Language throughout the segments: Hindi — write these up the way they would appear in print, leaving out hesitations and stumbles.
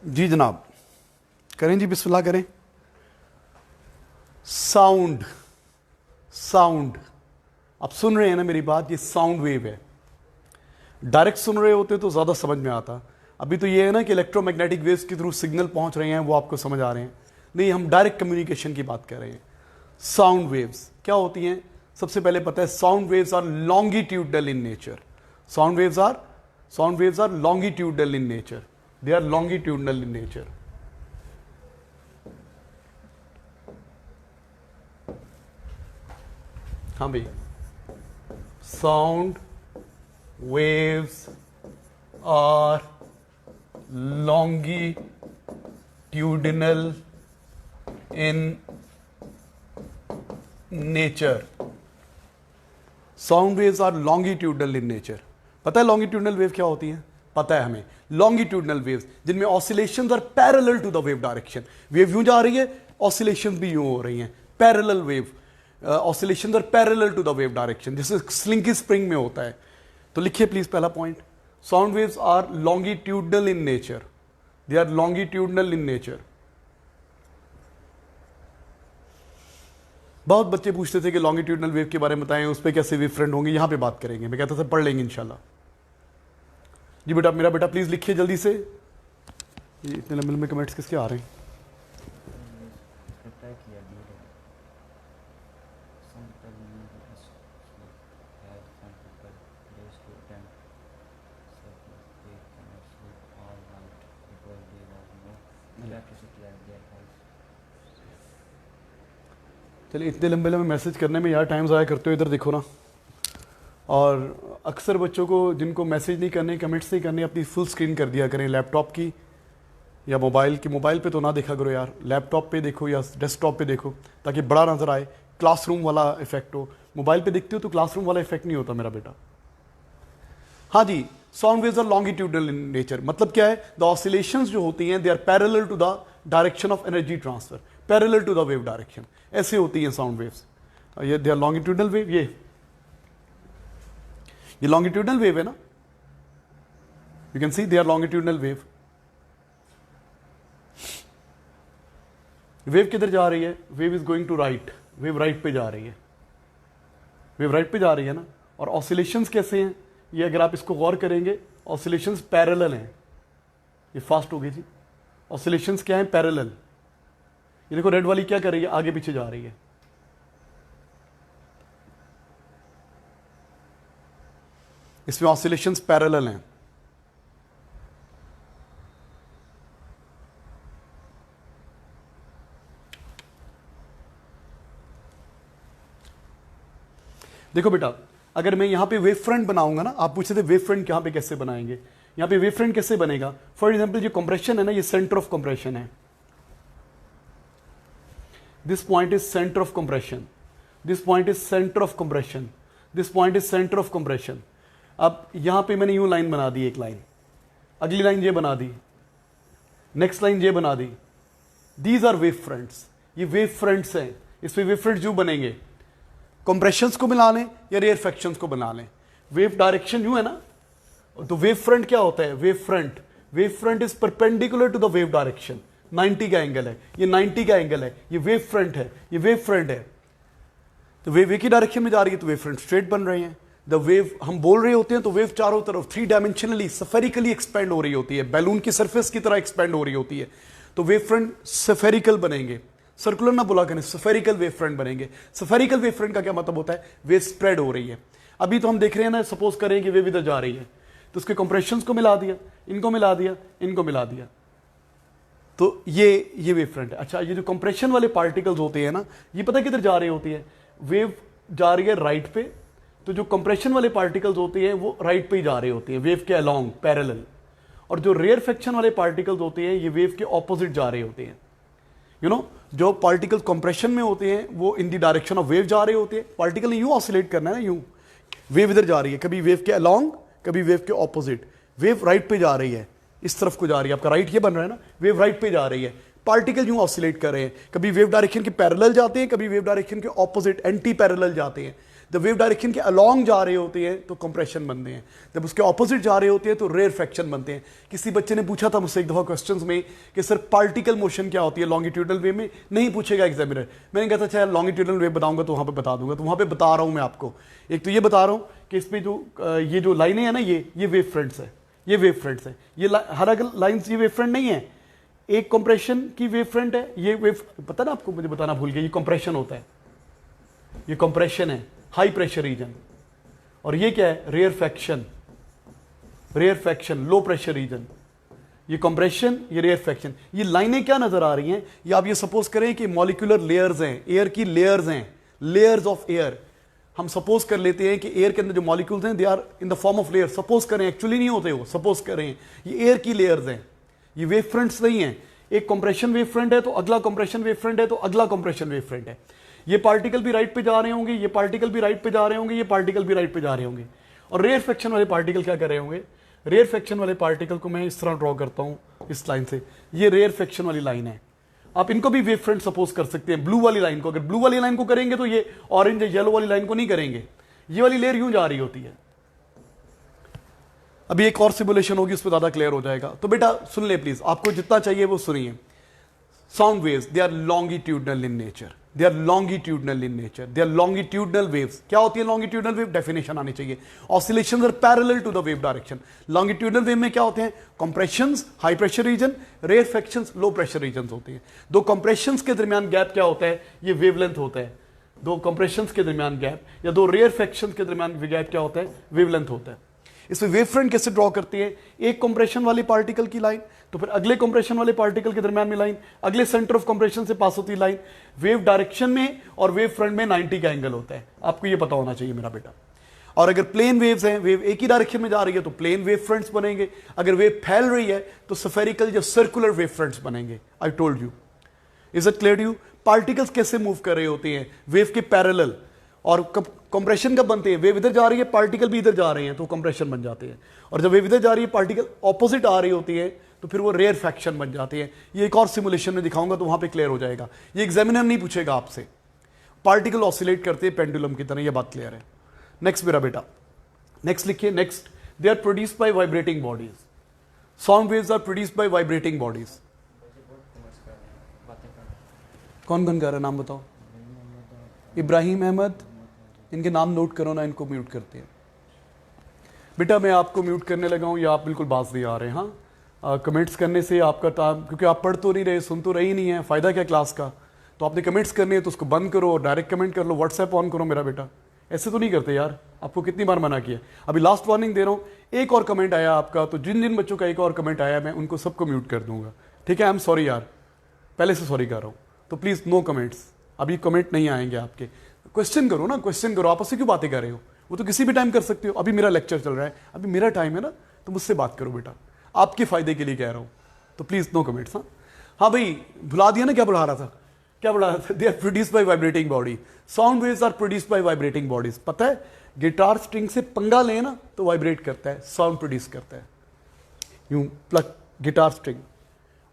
जी जनाब, करें जी, बिस्मिल्लाह करें। साउंड, साउंड आप सुन रहे हैं ना मेरी बात, ये साउंड वेव है। डायरेक्ट सुन रहे होते तो ज़्यादा समझ में आता। अभी तो ये है ना कि इलेक्ट्रोमैग्नेटिक वेव्स के थ्रू सिग्नल पहुंच रहे हैं, वो आपको समझ आ रहे हैं। नहीं, हम डायरेक्ट कम्युनिकेशन की बात कर रहे हैं। साउंड वेव्स क्या होती हैं? सबसे पहले पता है, sound waves are longitudinal in nature. Sound waves are longitudinal in nature. They are longitudinal in nature. हाँ भाई, sound waves are longitudinal in nature. Sound waves are longitudinal in nature. पता है लॉन्गिट्यूडनल वेव क्या होती है? पता है हमें। लॉन्गिट्यूडनल वेव्स जिनमें oscillations are parallel to the wave direction. Wave यूं जा रही है, ऑसिलेशंस भी यूं हो रही हैं। Parallel wave oscillations are parallel to the wave direction, जैसे स्लिंकी स्प्रिंग में होता है। तो लिखिए प्लीज पहला point, sound waves are longitudinal in nature. They are longitudinal in nature. बहुत बच्चे पूछते थे कि लॉन्गिट्यूडनल वेव के बारे में बताएं, उस पर कैसे वेव फ्रंट होंगे, यहां पे बात करेंगे। मैं कहता था पढ़ लेंगे इंशाल्लाह। जी बेटा, मेरा बेटा प्लीज लिखिए जल्दी से। ये इतने लंबे लंबे कमेंट्स किसके आ रहे हैं? चलिए, इतने लंबे लंबे मैसेज करने में यार टाइम ज़ाया करते हो, इधर देखो ना। और अक्सर बच्चों को जिनको मैसेज नहीं करने, कमेंट्स नहीं करने, अपनी फुल स्क्रीन कर दिया करें लैपटॉप की या मोबाइल की। मोबाइल पे तो ना देखा करो यार, लैपटॉप पे देखो या डेस्कटॉप पे देखो, ताकि बड़ा नज़र आए, क्लासरूम वाला इफेक्ट हो। मोबाइल पे देखते हो तो क्लासरूम वाला इफेक्ट नहीं होता मेरा बेटा। हाँ जी, sound waves are longitudinal in nature. मतलब क्या है? द ऑसिलेशंस जो होती हैं, they are parallel to the direction of energy transfer, parallel to the wave direction. ऐसे होती हैं साउंड वेव्स। ये दे आर लॉन्गिट्यूडनल वेव। ये लॉन्गिट्यूडनल वेव है ना, you can see they are longitudinal wave. Wave किधर जा रही है? Wave is going to right. Wave right पे जा रही है। वेव राइट पे जा रही है ना। और ऑसिलेशंस कैसे हैं? ये अगर आप इसको गौर करेंगे, ऑसिलेशंस पैरेलल हैं। ये फास्ट हो गई जी। ऑसिलेशंस क्या हैं? पैरेलल। ये देखो रेड वाली क्या कर रही है? आगे पीछे जा रही है। इसमें ऑसिलेशंस पैरेलल हैं। देखो बेटा, अगर मैं यहां पे वेव फ्रंट बनाऊंगा ना, आप पूछते थे वेव फ्रंट यहां पे कैसे बनाएंगे। यहां पे वेव फ्रंट कैसे बनेगा? फॉर एग्जांपल, जो कंप्रेशन है ना, ये सेंटर ऑफ कंप्रेशन है। This point is centre of compression, this point is centre of compression, this point is centre of compression. अब यहां पे मैंने यूं लाइन बना दी, एक लाइन, अगली लाइन ये बना दी, नेक्स्ट लाइन ये बना दी। These are wave fronts. ये वेव फ्रंट्स हैं। इसमें वेव फ्रंट्स यूं बनेंगे, कंप्रेशंस को मिला लें या रेयर फ्रैक्शंस को बना लें। वेव डायरेक्शन यूं है ना, तो वेव फ्रंट क्या होता है? Wave front is perpendicular to the wave direction. 90 का एंगल है, ये 90 का एंगल है, ये वेव फ्रंट है, ये वेव फ्रंट है। तो वेव एक ही डायरेक्शन में जा रही है, तो वेव फ्रंट स्ट्रेट बन रहे हैं। द वेव हम बोल रहे होते हैं तो वेव चारों तरफ 3 डायमेंशनली स्फेरिकली एक्सपेंड हो रही होती है, बैलून की सरफेस की तरह एक्सपेंड हो रही होती है। तो वेव फ्रंट स्फेरिकल बनेंगे। सर्कुलर ना बोला करें, स्फेरिकल वेव फ्रंट बनेंगे। स्फेरिकल वेव फ्रंट का क्या मतलब होता है? वेव स्प्रेड हो रही है। अभी तो हम देख रहे हैं ना, सपोज करें कि वेव इधर जा रही है, तो उसके कंप्रेशंस को मिला दिया, इनको मिला दिया, इनको मिला दिया, तो ये वेव फ्रंट है। अच्छा, ये जो कंप्रेशन वाले पार्टिकल्स होते हैं ना, ये पता किधर जा रही होती है? वेव जा रही है राइट पे, तो जो कंप्रेशन वाले पार्टिकल्स होते हैं वो राइट पे ही जा रही होती है, वेव के अलोंग पैरेलल। और जो रेयर फ्रैक्शन वाले पार्टिकल्स होते हैं, ये वेव के ऑपोजिट जा रहे होते हैं। यू नो, जो पार्टिकल कंप्रेशन में होते हैं वो in the direction of wave जा रहे होते हैं। पार्टिकल ने यूं ऑसिलेट करना है ना, यूं। वेव इधर जा रही है, कभी वेव के अलोंग, कभी वेव के ऑपोजिट। वेव राइट पे जा रही है, इस तरफ को जा रही है, आपका राइट ये बन रहा है ना, वेव राइट पे जा रही है। पार्टिकल यूं ऑसिलेट कर रहे हैं, कभी वेव डायरेक्शन के पैरेलल जाते हैं, कभी वेव डायरेक्शन के ऑपोजिट एंटी पैरेलल जाते हैं। जब वेव डायरेक्शन के अलॉन्ग जा रहे होते हैं तो कंप्रेशन बनते हैं, जब उसके ऑपोजिट जा रहे होते हैं तो रेयरफेक्शन बनते हैं। किसी बच्चे ने पूछा था मुझसे एक दफ़ा क्वेश्चंस में कि सर पार्टिकल मोशन क्या होती है लॉन्गिट्यूडनल वेव में, नहीं पूछेगा एग्जामिनर। मैंने कहा था चाहे लॉन्गिट्यूडनल वेव बताऊंगा तो वहाँ पर बता दूंगा, तो वहाँ पर बता रहा हूँ मैं आपको। एक तो ये बता रहा हूँ कि इस पर जो ये जो लाइनें हैं ना, ये वेव फ्रंट्स है, ये वेव फ्रंट्स है, ये हर अगर लाइन्स ये वेव फ्रंट नहीं है, एक कंप्रेशन की वेव फ्रंट है, ये वेव, पता ना आपको, मुझे बताना भूल गया, ये कंप्रेशन होता है, ये कंप्रेशन है हाई प्रेशर रीजन, और ये क्या है रेयरफेक्शन, लो प्रेशर रीजन। ये कंप्रेशन, ये रेयरफेक्शन। ये लाइनें क्या नजर आ रही हैं, ये आप ये सपोज करें कि मॉलिक्यूलर लेयर्स हैं, एयर की लेयर्स हैं, लेयर्स ऑफ एयर। हम सपोज कर लेते हैं कि एयर के अंदर जो मॉलिक्यूल्स हैं they are in the form of layer, suppose करें, एक्चुअली नहीं होते वो, सपोज करें ये एयर की लेयर्स हैं, ये वेव फ्रंट्स नहीं है। एक कंप्रेशन वेव फ्रंट है तो अगला कंप्रेशन वेव फ्रंट है तो अगला कंप्रेशन वेव फ्रंट है। ये पार्टिकल भी राइट पे जा रहे होंगे, ये पार्टिकल भी राइट पे जा रहे होंगे, ये पार्टिकल भी राइट पे जा रहे होंगे। और रेयरफेक्शन वाले पार्टिकल क्या कर रहे होंगे, रेयरफेक्शन वाले पार्टिकल को मैं इस तरह ड्रॉ करता हूं इस लाइन से, ये रेयरफेक्शन वाली लाइन है। आप इनको भी वेव फ्रंट सपोज कर सकते हैं, ब्लू वाली लाइन को। अगर ब्लू वाली लाइन को करेंगे तो ये ऑरेंज या येलो वाली लाइन को नहीं करेंगे, ये वाली लेयर यूं जा रही होती है। अभी एक और सिमुलेशन होगी, उस पर ज्यादा क्लियर हो जाएगा। तो बेटा सुन ले प्लीज, आपको जितना चाहिए वो सुनिए। Sound waves they are longitudinal in nature, they are longitudinal in nature, they are longitudinal waves. क्या होती है लॉन्गिट्यूडनल वेव, डेफिनेशन आनी चाहिए। Oscillations are parallel to the wave direction. Longitudinal wave में क्या होते हैं, compressions high pressure region, rarefactions low pressure region होते हैं। दो कंप्रेशंस के दरमियान गैप क्या होता है, ये वेवलेंथ होता है। दो कंप्रेशंस के दरमियान गैप या दो रेयरफेक्शंस के दरमियान गैप क्या होता है, वेवलेंथ होता है। इसमें वेव फ्रंट कैसे ड्रॉ करती है, एक कंप्रेशन वाले पार्टिकल की लाइन, तो फिर अगले कंप्रेशन वाले पार्टिकल के दरमियान में लाइन, अगले सेंटर ऑफ कंप्रेशन से पास होती लाइन। वेव डायरेक्शन में और वेव फ्रंट में 90 का एंगल होता है, आपको ये पता होना चाहिए मेरा बेटा। और अगर प्लेन वेव्स हैं, वेव एक ही डायरेक्शन में जा रही है तो प्लेन वेव फ्रंट्स बनेंगे। अगर वेव फैल रही है तो स्फेरिकल या सर्कुलर वेव फ्रंट्स बनेंगे। I told you, is it clear to you? Particles कैसे मूव कर रहे होते हैं, वेव के पैरेलल। और कंप्रेशन कब बनते हैं, वेव इधर जा रही है, पार्टिकल भी इधर जा रहे हैं तो कंप्रेशन बन जाते हैं। और जब वेव इधर जा रही है, पार्टिकल ऑपोजिट आ रही होती है तो फिर वो रेयरफेक्शन बन जाती है। ये एक और सिमुलेशन में दिखाऊंगा तो वहां पे क्लियर हो जाएगा। ये एग्जामिनर नहीं पूछेगा आपसे। पार्टिकल ऑसिलेट करते हैं पेंडुलम की तरह, ये बात क्लियर है। नेक्स्ट मेरा बेटा, नेक्स्ट लिखिए। Next, they are produced by vibrating bodies. Sound waves are produced by vibrating bodies. कौन कौन कह रहा है, नाम बताओ। इब्राहिम अहमद, इनके नाम नोट करो ना, इनको म्यूट करते हैं। बेटा मैं आपको म्यूट करने लगा हूं या आप बिल्कुल बाज नहीं आ रहे। हाँ, कमेंट्स करने से आपका टाइम, क्योंकि आप पढ़ तो नहीं रहे, सुन तो रही नहीं है, फायदा क्या क्लास का। तो आपने कमेंट्स करने हैं तो उसको बंद करो और डायरेक्ट कमेंट कर लो, व्हाट्सएप ऑन करो मेरा बेटा। ऐसे तो नहीं करते यार, आपको कितनी बार मना किया। अभी लास्ट वार्निंग दे रहा हूँ, एक और कमेंट आया आपका, तो जिन जिन बच्चों का एक और कमेंट आया मैं उनको सबको म्यूट कर दूंगा, ठीक है। आई एम सॉरी यार, पहले से सॉरी कर रहा हूँ। तो प्लीज नो कमेंट्स, अभी कमेंट नहीं आएंगे आपके। क्वेश्चन करो ना, क्वेश्चन करो, आपस में क्यों बातें कर रहे हो, वो तो किसी भी टाइम कर सकते हो। अभी मेरा लेक्चर चल रहा है, अभी मेरा टाइम है ना, तो मुझसे बात करो बेटा, आपके फायदे के लिए कह रहा हूं। तो प्लीज नो कमेंट्स। हाँ हाँ भाई, भुला दिया ना, क्या पढ़ा रहा था, क्या पढ़ा रहा था। They are produced by vibrating body. Sound waves are produced by vibrating bodies. पता है, गिटार स्ट्रिंग से पंगा ले ना तो वाइब्रेट करता है, साउंड प्रोड्यूस करता है, यूं प्लग गिटार स्ट्रिंग।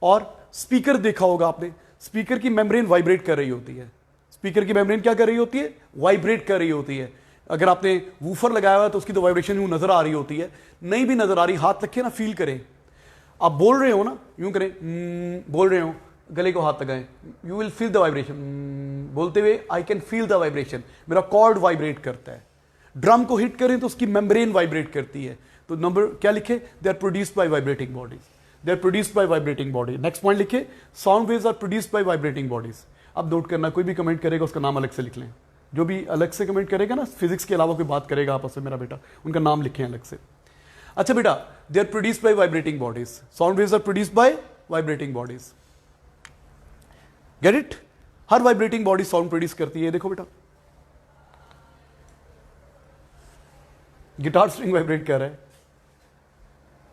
और स्पीकर देखा होगा आपने, स्पीकर की मेम्ब्रेन वाइब्रेट कर रही होती है। स्पीकर की मेम्ब्रेन क्या कर रही होती है, वाइब्रेट कर रही होती है। अगर आपने वूफर लगाया हुआ है तो उसकी तो वाइब्रेशन यूं नजर आ रही होती है, नहीं भी नजर आ रही, हाथ रखे ना, फील करें। आप बोल रहे हो ना, यूं करें, बोल रहे हो, गले को हाथ लगाएं, you will feel the vibration. बोलते हुए I can feel the vibration, मेरा कॉर्ड वाइब्रेट करता है। ड्रम को हिट करें तो उसकी मेम्ब्रेन वाइब्रेट करती है। तो नंबर क्या लिखे, they are produced by vibrating bodies, they are produced by vibrating body. Next point लिखे, sound waves are produced by vibrating bodies. अब नोट करना, कोई भी कमेंट करेगा उसका नाम अलग से लिख लें। जो भी अलग से कमेंट करेगा ना, फिजिक्स के अलावा कोई बात करेगा आपस में मेरा बेटा, उनका नाम लिखें अलग से। अच्छा बेटा, they are produced by vibrating bodies. Sound waves are produced by vibrating bodies. Get it? हर वाइब्रेटिंग बॉडी साउंड प्रोड्यूस करती है। देखो बेटा, गिटार स्ट्रिंग वाइब्रेट कर रहा है,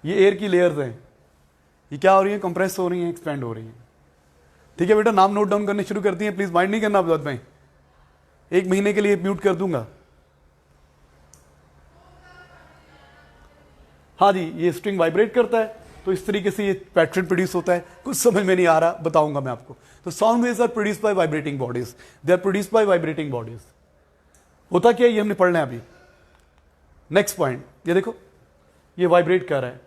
ये एयर की लेयर्स हैं, ये क्या हो रही है, कंप्रेस हो रही है, एक्सपेंड हो रही है। ठीक है बेटा, नाम नोट डाउन करने शुरू करती हैं, प्लीज माइंड नहीं करना आप में। 1 महीने के लिए म्यूट कर दूंगा। हाँ जी, ये स्ट्रिंग वाइब्रेट करता है तो इस तरीके से ये पैटर्न प्रोड्यूस होता है। कुछ समझ में नहीं आ रहा, बताऊंगा मैं आपको। तो sound waves are produced by vibrating bodies, they are produced by vibrating bodies. होता क्या है ये हमने पढ़ना है अभी। नेक्स्ट पॉइंट, ये देखो ये वाइब्रेट कर रहा है।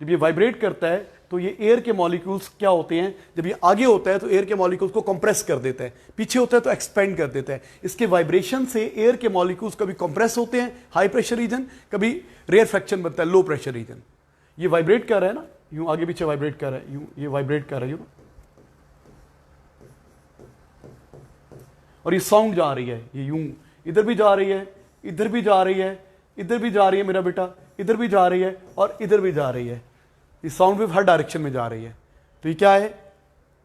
जब ये वाइब्रेट करता है तो ये एयर के मॉलिक्यूल्स क्या होते हैं, जब ये आगे होता है तो एयर के मॉलिक्यूल्स को कंप्रेस कर देता है, पीछे होता है तो एक्सपेंड कर देता है। इसके वाइब्रेशन से एयर के मॉलिक्यूल्स कभी कंप्रेस होते हैं हाई प्रेशर रीजन, कभी रेयर फ्रैक्शन बनता है लो प्रेशर रीजन। ये वाइब्रेट कर रहा है ना, यूं आगे पीछे वाइब्रेट कर रहा है, यूं ये वाइब्रेट कर रहा है यूं, और ये साउंड जा रही है, ये यूं इधर भी जा रही है, इधर भी जा रही है, इधर भी जा रही है मेरा बेटा, इधर भी जा रही है और इधर भी जा रही है। ये साउंड वेव हर डायरेक्शन में जा रही है। तो ये क्या है,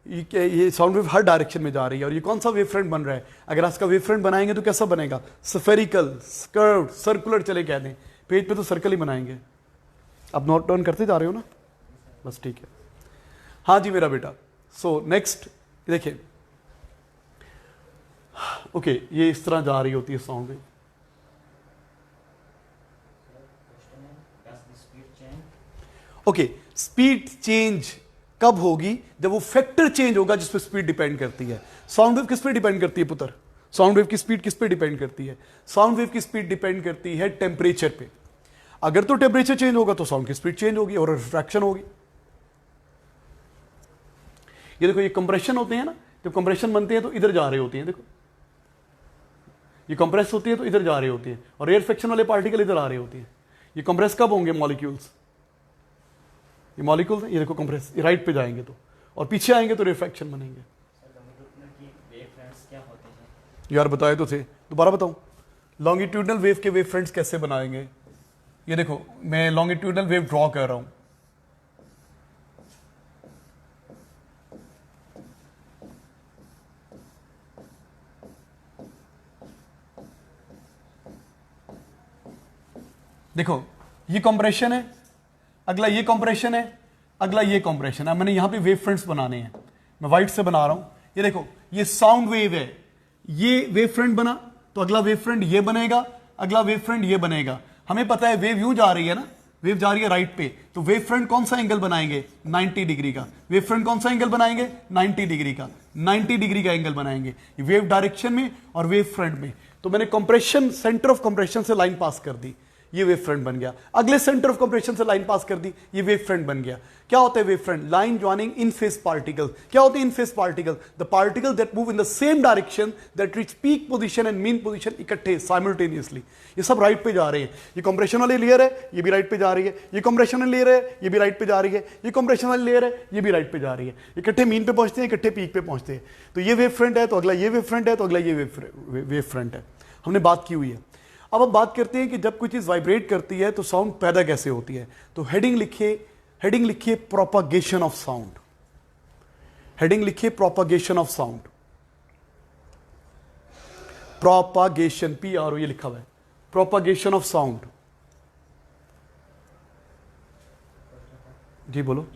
ये साउंड वेव हर डायरेक्शन में जा रही है। और ये कौन सा वेव फ्रंट बन रहा है, अगर इसका वेव फ्रंट बनाएंगे तो कैसा बनेगा, स्फेरिकल, कर्व्ड, सर्कुलर चले कहते हैं, पेज पे तो सर्कल ही बनाएंगे। अब नोट डाउन करते जा रहे हो ना, बस ठीक है। हाँ जी मेरा बेटा। सो नेक्स्ट देखिए, ओके ये इस तरह जा रही होती है sound wave. Okay speed change कब होगी, जब वो फैक्टर चेंज होगा जिस पे स्पीड डिपेंड करती है। साउंड वेव किस पे डिपेंड करती है पुत्र, साउंड वेव की स्पीड किस पे डिपेंड करती है, साउंड वेव की स्पीड डिपेंड करती है टेम्परेचर पे। अगर तो टेम्परेचर चेंज होगा तो साउंड की स्पीड चेंज होगी और रिफ्रैक्शन होगी। ये देखो ये कंप्रेशन होते हैं ना, जब कंप्रेशन बनते हैं तो इधर जा रहे होते हैं, देखो ये कंप्रेस होती है तो इधर जा रही होती है, और रेयर फ्रैक्शन वाले पार्टिकल इधर आ रहे होते हैं। ये कंप्रेस कब होंगे मॉलिक्यूल्स, ये मॉलिक्यूल्स ये देखो कंप्रेस, ये राइट पे जाएंगे तो, और पीछे आएंगे तो रिफ्रैक्शन बनेंगे। यार बताए तो थे, दोबारा बताऊं, लॉन्गिट्यूडनल वेव के वेव फ्रंट्स कैसे बनाएंगे। ये देखो मैं लॉन्गिट्यूडनल वेव ड्रॉ कर रहा हूं, देखो ये कंप्रेशन है, अगला ये कंप्रेशन है, अगला ये कंप्रेशन है। मैंने यहां पे वेव फ्रंट्स बनाने हैं, मैं व्हाइट से बना रहा हूं। ये देखो ये साउंड वेव है, ये वेव फ्रंट बना तो अगला वेव फ्रंट ये बनेगा, अगला वेव फ्रंट ये बनेगा। हमें पता है वेव यूं जा रही है ना, वेव जा रही है राइट पे, तो वेव फ्रंट कौन सा एंगल बनाएंगे, 90 डिग्री का। वेव फ्रंट कौन सा एंगल बनाएंगे, 90 डिग्री का, 90 डिग्री का एंगल बनाएंगे वेव डायरेक्शन में और वेव फ्रंट में। तो मैंने कंप्रेशन, सेंटर ऑफ कंप्रेशन से लाइन पास कर दी, ये वेव फ्रंट बन गया। अगले सेंटर ऑफ कंप्रेशन से लाइन पास कर दी, ये वेव फ्रंट बन गया। क्या होता है wave front, line joining in phase particle. क्या होते हैं in phase particle, the particle that move in the same direction that reach peak position and mean position इकट्ठे साइमल्टेनियसली। ये सब राइट पे जा रहे हैं। ये कंप्रेशन वाली लेयर है, ये भी राइट पे जा रही है, ये कंप्रेशन वाली लेयर है, ये भी राइट पे जा रही है, ये कंप्रेशन वाली लेयर है, ये भी राइट पे जा रही है। इकट्ठे मीन पे पहुंचते हैं, इकट्ठे पीक पे पहुंचते हैं। तो ये वेव फ्रंट है तो अगला ये वेव फ्रंट है तो अगला ये वेव फ्रंट है। हमने बात की हुई है। अब हम बात करते हैं कि जब कोई चीज वाइब्रेट करती है तो साउंड पैदा कैसे होती है। तो हेडिंग लिखिए प्रोपागेशन ऑफ साउंड। हेडिंग लिखिए propagation of sound. Propagation, PRO ये लिखा हुआ है, प्रोपागेशन ऑफ साउंड। जी बोलो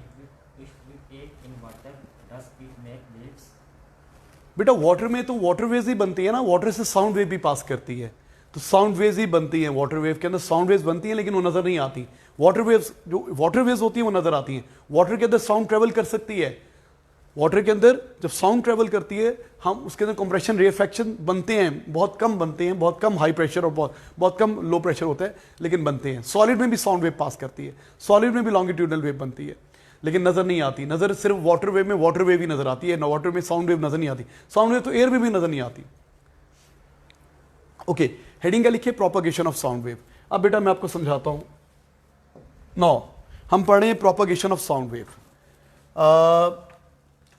बेटा। वाटर में तो वाटर वेव्स ही बनती है ना, वाटर से साउंड वेव भी पास करती है, तो साउंड वेव्स ही बनती हैं। वाटर वेव के अंदर साउंड वेव्स बनती हैं लेकिन वो नजर नहीं आती। वाटर वेव्स, जो वाटर वेव्स होती हैं वो नजर आती हैं। वाटर के अंदर साउंड ट्रेवल कर सकती है। वाटर के अंदर जब साउंड ट्रेवल करती है, हम उसके अंदर कंप्रेशन, रिफ्रैक्शन बनते हैं, बहुत कम बनते हैं, बहुत कम हाई प्रेशर और बहुत कम लो प्रेशर होता है, लेकिन बनते हैं। सॉलिड में भी साउंड वेव पास करती है, सॉलिड में भी लॉन्गिट्यूडनल वेव बनती है, लेकिन नजर नहीं आती। नजर सिर्फ वाटर वेव में वाटर वेव ही नजर आती है, ना वाटर में साउंड वेव नजर नहीं आती। साउंड वेव तो एयर में भी नजर नहीं आती। ओके, हेडिंग का लिखिए प्रोपागेशन ऑफ साउंड वेव। अब बेटा मैं आपको समझाता हूं। नौ हम पढ़ रहे हैं प्रोपागेशन ऑफ साउंड वेव।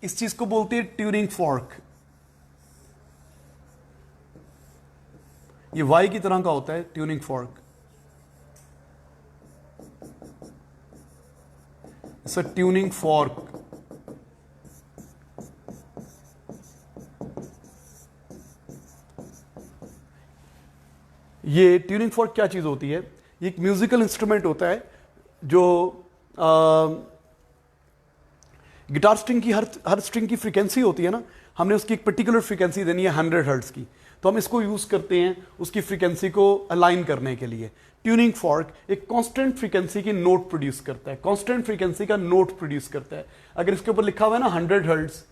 इस चीज को बोलते हैं ट्यूनिंग फॉर्क। ये वाई की तरह का होता है tuning fork. It's a tuning fork. ये ट्यूनिंग फॉर्क क्या चीज होती है, ये एक म्यूजिकल इंस्ट्रूमेंट होता है जो गिटार स्ट्रिंग की हर स्ट्रिंग की फ्रीक्वेंसी होती है ना, हमने उसकी एक पर्टिकुलर फ्रीक्वेंसी देनी है 100 हर्ट्ज की, तो हम इसको यूज करते हैं उसकी फ्रीक्वेंसी को अलाइन करने के लिए। ट्यूनिंग फॉर्क एक कांस्टेंट फ्रीक्वेंसी की नोट प्रोड्यूस करता है, कांस्टेंट फ्रीक्वेंसी का नोट प्रोड्यूस करता है। अगर इसके ऊपर लिखा हुआ है ना 100 हर्ट्ज,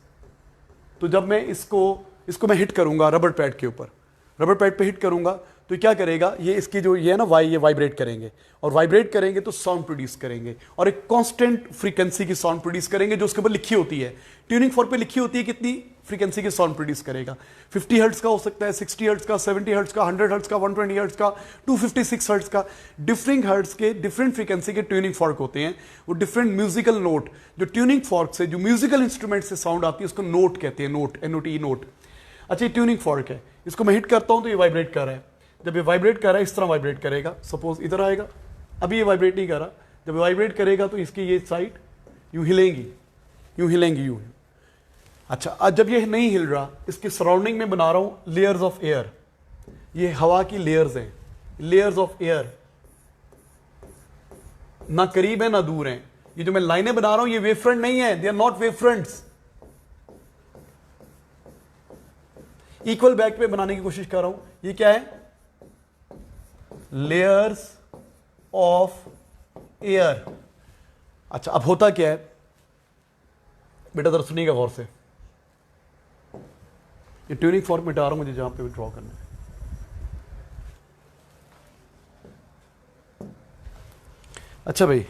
तो जब मैं इसको मैं हिट करूंगा रबर पैड के ऊपर, रबर पैड पे हिट करूंगा तो क्या करेगा, ये इसकी जो ये है ना वाई, ये वाइब्रेट करेंगे, और वाइब्रेट करेंगे तो साउंड प्रोड्यूस करेंगे, और एक कांस्टेंट फ्रीक्वेंसी की साउंड प्रोड्यूस करेंगे जो उसके ऊपर लिखी होती है, ट्यूनिंग फॉर्क पे लिखी होती है कितनी फ्रीक्वेंसी की साउंड प्रोड्यूस करेगा। 50 हर्ट्ज का हो सकता है, 60 हर्ट्ज का, 70 हर्ट्ज का, 100 हर्ट्ज का, 120 हर्ट्ज का, 256 हर्ट्ज का। डिफरेंट हर्ट्ज के डिफरेंट फ्रीक्वेंसी के ट्यूनिंग फॉर्क होते हैं। वो डिफरेंट म्यूजिकल नोट जो ट्यूनिंग फॉर्क से, जो म्यूजिकल इंस्ट्रूमेंट से साउंड आती है उसको नोट कहते हैं, नोट, NOT, नोट। अच्छा, ये ट्यूनिंग फॉर्क है, इसको मैं हिट करता हूं तो ये वाइब्रेट कर रहा है। जब ये वाइब्रेट कर रहा है इस तरह वाइब्रेट करेगा, सपोज इधर आएगा, अभी ये वाइब्रेट नहीं कर रहा, जब ये वाइब्रेट करेगा तो इसकी ये साइड यूं हिलेंगी, यूं हिलेंगी, यूं। अच्छा, आज जब ये नहीं हिल रहा, इसके सराउंडिंग में बना रहा हूं लेयर्स ऑफ एयर, ये हवा की लेयर्स हैं, लेयर्स ऑफ एयर, ना करीब है ना दूर है। ये जो मैं लाइनें बना रहा हूं ये वेवफ्रंट नहीं है, they are not wavefronts. Equal back पे बनाने की कोशिश कर रहा हूं, ये क्या है, लेयर्स ऑफ एयर। अच्छा, अब होता क्या है बेटा, जरा सुनिएगा गौर से, ये ट्यूनिंग फॉर्क मिटा रहा हूं मुझे जहां पे ड्रॉ करना है। अच्छा भाई,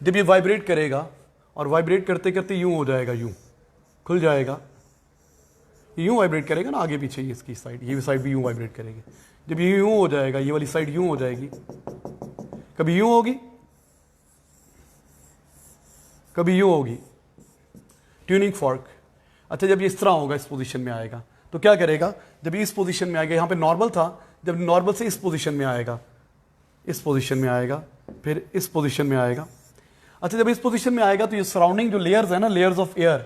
जब ये वाइब्रेट करेगा और वाइब्रेट करते करते यूं हो जाएगा, यूं खुल जाएगा, यूं वाइब्रेट करेगा ना आगे पीछे, इसकी साइड, ये साइड भी यूं वाइब्रेट करेगी। जब ये यूं हो जाएगा, ये वाली साइड यूं हो जाएगी, कभी यूं होगी कभी यूं होगी, ट्यूनिंग फॉर्क। अच्छा, जब ये इस तरह होगा, इस पोजीशन में आएगा तो क्या करेगा, जब ये इस पोजीशन में आएगा, यहां पे नॉर्मल था, जब नॉर्मल से इस पोजीशन में आएगा, इस पोजीशन में आएगा, फिर इस पोजीशन में आएगा। अच्छा, जब इस पोजीशन में आएगा तो ये सराउंडिंग जो लेयर्स है ना, layers of air,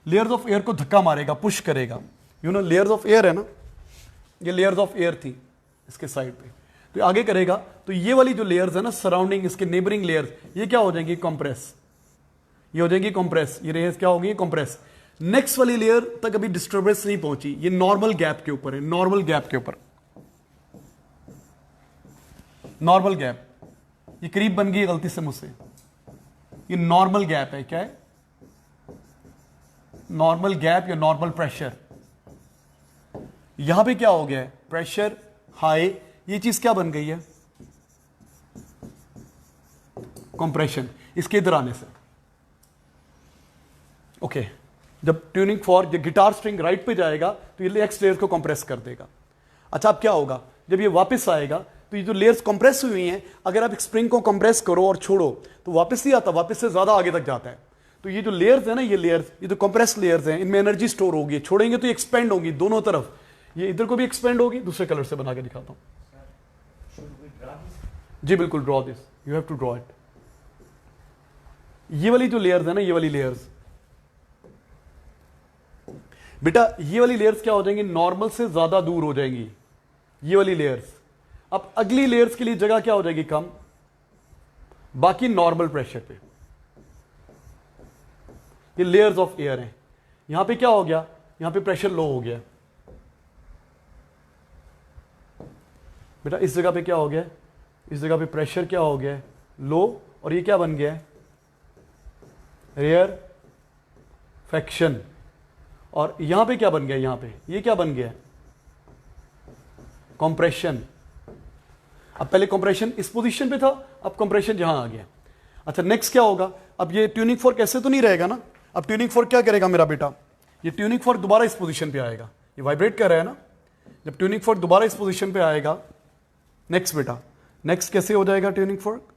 layers of air को धक्का मारेगा, पुश करेगा। You know layers of air है ना, ये लेयर्स ऑफ एयर थी इसके साइड पे, तो आगे करेगा तो ये वाली जो लेयर्स है ना सराउंडिंग, इसके नेबरिंग लेयर्स, ये क्या हो जाएंगी, कंप्रेस, ये हो जाएंगी कंप्रेस, ये लेयर्स क्या होगी, कंप्रेस। नेक्स्ट वाली लेयर तक अभी डिस्टर्बेंस नहीं पहुंची, ये नॉर्मल गैप के ऊपर है, नॉर्मल गैप के ऊपर, नॉर्मल गैप, ये करीब बन गई गलती से मुझसे, ये नॉर्मल गैप है, क्या है, नॉर्मल गैप या नॉर्मल प्रेशर। यहां पे क्या हो गया है, प्रेशर हाई, ये चीज क्या बन गई है, कंप्रेशन, इसके इधर आने से। ओके, जब ट्यूनिंग फॉर्क, जब गिटार स्ट्रिंग राइट पे जाएगा तो ये नेक्स्ट लेयर को कंप्रेस कर देगा। अच्छा, अब क्या होगा, जब ये वापस आएगा तो ये जो लेयर्स कंप्रेस हुई हैं, अगर आप स्प्रिंग को कंप्रेस करो और छोड़ो तो वापस ही आता, वापस से ज्यादा आगे तक जाता है। तो ये जो लेयर्स है ना, ये लेयर्स, ये जो कंप्रेस लेयर्स हैं, इनमें एनर्जी स्टोर होगी, छोड़ेंगे तो ये एक्सपेंड होगी दोनों तरफ, ये इधर को भी एक्सपेंड होगी। दूसरे कलर से बना के दिखाता हूं, जी बिल्कुल, draw this, you have to draw it. ये वाली जो लेयर्स है ना, ये वाली लेयर्स बेटा, ये वाली लेयर्स क्या हो जाएंगी, नॉर्मल से ज्यादा दूर हो जाएंगी, ये वाली लेयर्स। अब अगली लेयर्स के लिए जगह क्या हो जाएगी, कम, बाकी नॉर्मल प्रेशर पे। ये लेयर्स ऑफ एयर हैं, यहां पे क्या हो गया, यहां पे प्रेशर लो हो गया बेटा, इस जगह पे क्या हो गया, इस जगह पे प्रेशर क्या हो गया, लो, और ये क्या बन गया है, रेयर फ्रैक्शन। और यहां पे क्या बन गया, यहां पे ये क्या बन गया, कंप्रेशन। अब पहले कंप्रेशन इस पोजीशन पे था, अब कंप्रेशन यहां आ गया। अच्छा, नेक्स्ट क्या होगा, अब ये ट्यूनिंग फॉर्क ऐसे तो नहीं रहेगा ना, अब ट्यूनिंग फॉर्क क्या करेगा मेरा बेटा, ये ट्यूनिंग फॉर्क दोबारा इस पोजीशन पे आएगा, ये वाइब्रेट कर रहा है ना, जब ट्यूनिंग फॉर्क दोबारा इस पोजीशन पे आएगा, नेक्स्ट बेटा, नेक्स्ट कैसे हो जाएगा ट्यूनिंग फॉर्क,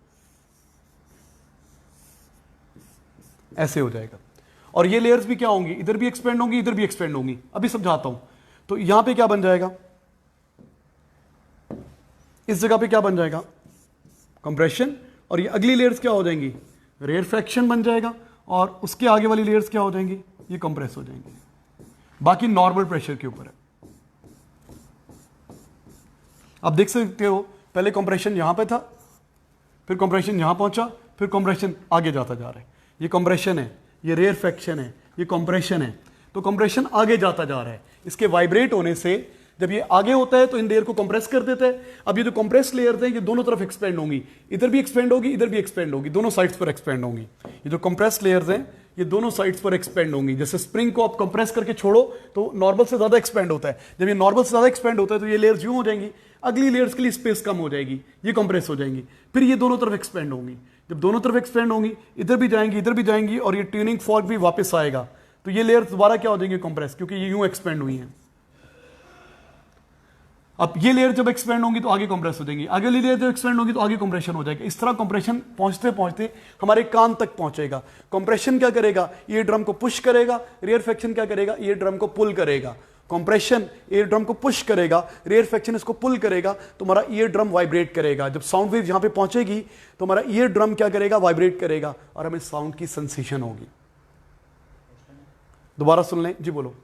ऐसे हो जाएगा। और ये लेयर्स भी क्या होंगी, इधर भी एक्सपेंड होंगी, इधर भी एक्सपेंड होंगी। अभी समझाता हूं, तो यहां पे क्या बन जाएगा, इस जगह पे क्या बन जाएगा, कंप्रेशन, और ये अगली लेयर्स क्या हो जाएंगी, रेयर फ्रैक्शन बन जाएगा, और उसके आगे वाली लेयर्स क्या हो जाएंगी, ये कंप्रेस हो जाएंगी, बाकी नॉर्मल प्रेशर के ऊपर है। आप देख सकते हो, पहले कंप्रेशन यहां पे था, फिर कंप्रेशन यहां पहुंचा, फिर कंप्रेशन आगे जाता जा रहा है, ये कंप्रेशन है, ये रेयर फ्रैक्शन है, ये कंप्रेशन है, तो कंप्रेशन आगे जाता जा रहा है। इसके वाइब्रेट होने से जब ये आगे होता है तो इन लेयर को कंप्रेस कर देता है। अब ये जो कंप्रेस लेयर्स हैं ये दोनों तरफ एक्सपेंड होंगी, इधर भी एक्सपेंड होगी, इधर भी एक्सपेंड होगी, दोनों साइड्स पर एक्सपेंड होंगी। ये जो कंप्रेस लेयर्स हैं ये दोनों साइड्स पर एक्सपेंड होंगी। जैसे स्प्रिंग को आप कंप्रेस करके छोड़ो तो नॉर्मल से ज्यादा एक्सपेंड होता है, जब ये नॉर्मल से ज्यादा एक्सपेंड होता है तो ये लेयर्स यूं हो जाएंगी, अगली लेयर्स के लिए स्पेस कम हो जाएगी, ये कंप्रेस हो जाएंगी, फिर ये दोनों तरफ एक्सपेंड होंगी। जब दोनों तरफ एक्सपेंड होंगी, इधर भी जाएंगी इधर भी जाएंगी, और ये ट्यूनिंग फॉर्क भी वापस आएगा, तो ये लेयर्स दोबारा क्या हो जाएंगे, कंप्रेस, क्योंकि ये यूं एक्सपेंड हुई हैं। अब ये लेयर जब एक्सपेंड होंगी तो आगे कंप्रेस हो जाएंगी, अगली लेयर जब एक्सपेंड होगी तो आगे कंप्रेशन हो जाएगा। इस तरह कंप्रेशन पहुंचते पहुंचते हमारे कान तक पहुंचेगा। कंप्रेशन क्या करेगा, ईयर ड्रम को पुश करेगा, रेयरफेक्शन क्या करेगा, ईयर ड्रम को पुल करेगा। कंप्रेशन ईयर ड्रम को पुश करेगा, रेयरफेक्शन इसको पुल करेगा, तो हमारा ईयर ड्रम वाइब्रेट करेगा। जब साउंड वेव यहां पे पहुंचेगी तो हमारा ईयर ड्रम क्या करेगा, वाइब्रेट करेगा, और हमें साउंड की सेंसेशन होगी। दोबारा सुन लें जी, बोलो।